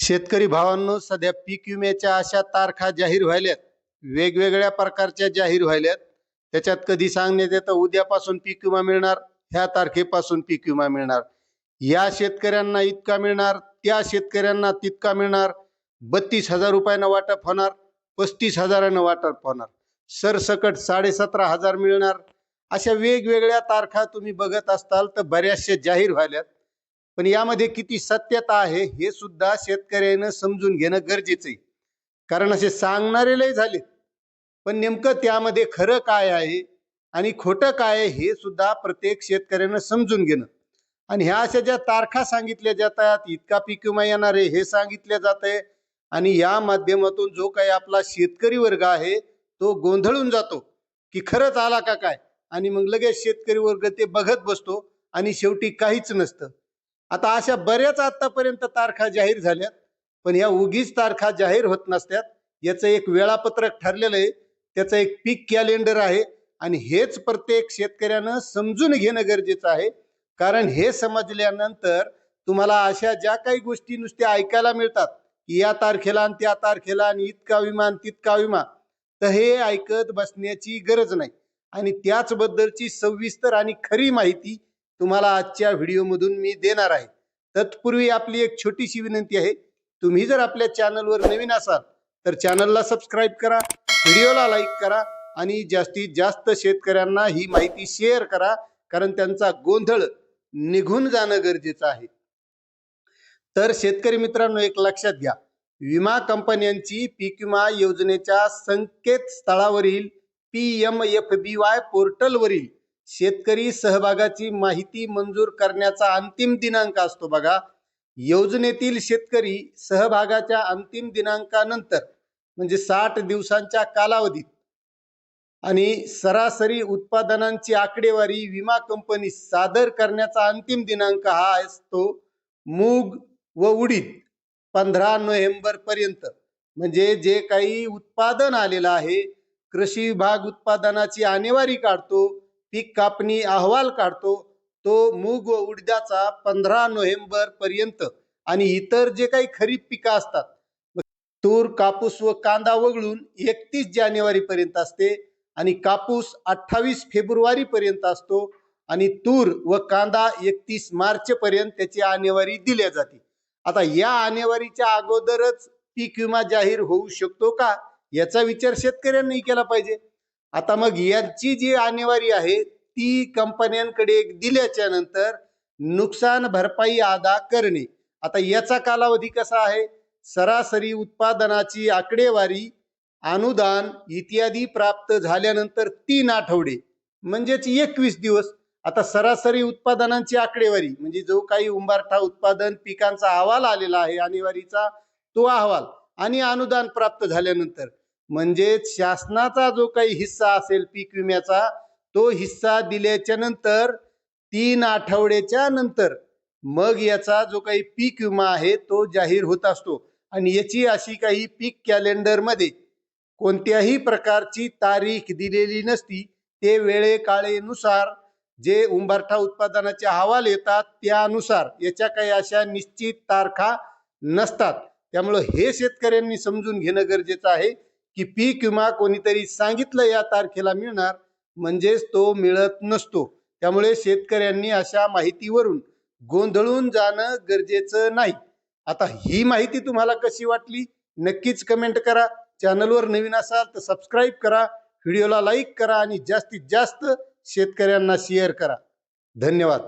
शेतकरी भावांनो, सध्या पीक विम्याच्या अशा तारखा जाहीर व्हायल्यात, वेगवेगळ्या प्रकारच्या जाहीर व्हायल्यात. त्याच्यात कधी सांगण्यात येतं उद्यापासून पीक विमा मिळणार, ह्या तारखेपासून पीक विमा मिळणार, या शेतकऱ्यांना इतका मिळणार, त्या शेतकऱ्यांना तितका मिळणार, 32,000 रुपयानं वाटप होणार, 35,000 वाटप होणार, सरसकट 17,500 मिळणार. अशा वेगवेगळ्या तारखा तुम्ही बघत असताल तर बऱ्याचशा जाहीर व्हायल्यात. पण यामध्ये किती सत्यता आहे हे सुद्धा शेतकऱ्यानं समजून घेणं गरजेचं आहे. कारण असे सांगणारे लय झाले, पण नेमकं त्यामध्ये खरं काय आहे आणि खोटं काय आहे हे सुद्धा प्रत्येक शेतकऱ्यानं समजून घेणं. आणि ह्या अशा ज्या तारखा सांगितल्या जातात, इतका पीक विमा येणार आहे हे सांगितलं जात आहे, आणि या माध्यमातून जो काही आपला शेतकरी वर्ग आहे तो गोंधळून जातो की खरंच आला का काय, आणि मग लगेच शेतकरी वर्ग ते बघत बसतो आणि शेवटी काहीच नसतं. आता अशा बऱ्याच आतापर्यंत तारखा जाहीर झाल्यात, पण ह्या उगीच तारखा जाहीर होत नसतात. याचं एक वेळापत्रक ठरलेलं आहे, त्याचं एक पीक कॅलेंडर आहे, आणि हेच प्रत्येक शेतकऱ्यानं समजून घेणं गरजेचं आहे. कारण हे समजल्यानंतर तुम्हाला अशा ज्या काही गोष्टी नुसत्या ऐकायला मिळतात की या तारखेला आणि त्या तारखेला आणि इतका विमा आणि तितका विमा, तर हे ऐकत बसण्याची गरज नाही. आणि त्याचबद्दलची सविस्तर आणि खरी माहिती तुम्हाला आजच्या व्हिडिओमधून मी देणार आहे. तत्पूर्वी आपली एक छोटीशी विनंती आहे, तुम्ही जर आपल्या चॅनलवर नवीन असाल तर चॅनलला सबस्क्राईब करा, व्हिडिओला लाईक करा, आणि जास्तीत जास्त शेतकऱ्यांना ही माहिती शेअर करा, कारण त्यांचा गोंधळ निघून जाणं गरजेचं आहे. तर शेतकरी मित्रांनो, एक लक्षात घ्या, विमा कंपन्यांची पीक विमा योजनेच्या संकेतस्थळावरील PMFBY पोर्टलवरील शेतकरी सहभागाची माहिती मंजूर करण्याचा अंतिम दिनांक असतो बघा. योजनेतील शेतकरी सहभागाच्या अंतिम दिनांकानंतर म्हणजे 60 दिवसांच्या कालावधीत आणि सरासरी उत्पादनांची आकडेवारी विमा कंपनी सादर करण्याचा अंतिम दिनांक हा असतो मूग व उडीद 15 नोव्हेंबर पर्यंत. म्हणजे जे काही उत्पादन आलेलं आहे, कृषी विभाग उत्पादनाची आणेवारी काढतो, पीक कापणी अहवाल काढतो, तो मूग व उडीदाचा 15 नोव्हेंबर पर्यंत, आणि इतर जे काही खरीप पिकं असतात, तूर, कापूस व कांदा वगळून 31 जानेवारी पर्यंत असते, आणि कापूस 28 फेब्रुवारी पर्यंत असतो, आणि तूर व कांदा 31 मार्च पर्यंत त्याची आणेवारी दिल्या जाते. आता या आणेवारीच्या अगोदरच पीक विमा जाहीर होऊ शकतो का, याचा विचार शेतकऱ्यांनी केला पाहिजे. आता मग यांची जी आणेवारी आहे ती कंपन्यांकडे दिल्याच्या नंतर नुकसान भरपाई अदा करणे. आता याचा कालावधी कसा आहे, सरासरी उत्पादनाची आकडेवारी, अनुदान इत्यादी प्राप्त झाल्यानंतर 3 आठवडे म्हणजेच 21 दिवस. आता सरासरी उत्पादनांची आकडेवारी म्हणजे जो काही उंबरठा उत्पादन पिकांचा अहवाल आलेला आहे आणेवारीचा, तो अहवाल, आणि अनुदान प्राप्त झाल्यानंतर म्हणजे शासनाचा जो काही हिस्सा असेल पीक विम्याचा, तो हिस्सा दिल्याच्या नंतर 3 आठवड्याच्या नंतर मग याचा जो काही पीक विमा आहे तो जाहीर होत असतो. आणि याची अशी काही पीक कॅलेंडर मध्ये कोणत्याही प्रकारची तारीख दिलेली नसती. ते वेळेकाळेनुसार जे उंबरठा उत्पादनाचे अहवाल येतात त्यानुसार याच्या काही अशा निश्चित तारखा नसतात. त्यामुळे हे शेतकऱ्यांनी समजून घेणं गरजेचं आहे की पीक विमा कोणीतरी सांगितलं या तारखेला मिळणार म्हणजेच तो मिळत नसतो. त्यामुळे शेतकऱ्यांनी अशा माहितीवरून गोंधळून जाणं गरजेचं नाही. आता ही माहिती तुम्हाला कशी वाटली नक्कीच कमेंट करा. चॅनलवर नवीन असाल तर सबस्क्राईब करा, व्हिडिओला लाईक करा, आणि जास्तीत जास्त शेतकऱ्यांना शेअर करा. धन्यवाद.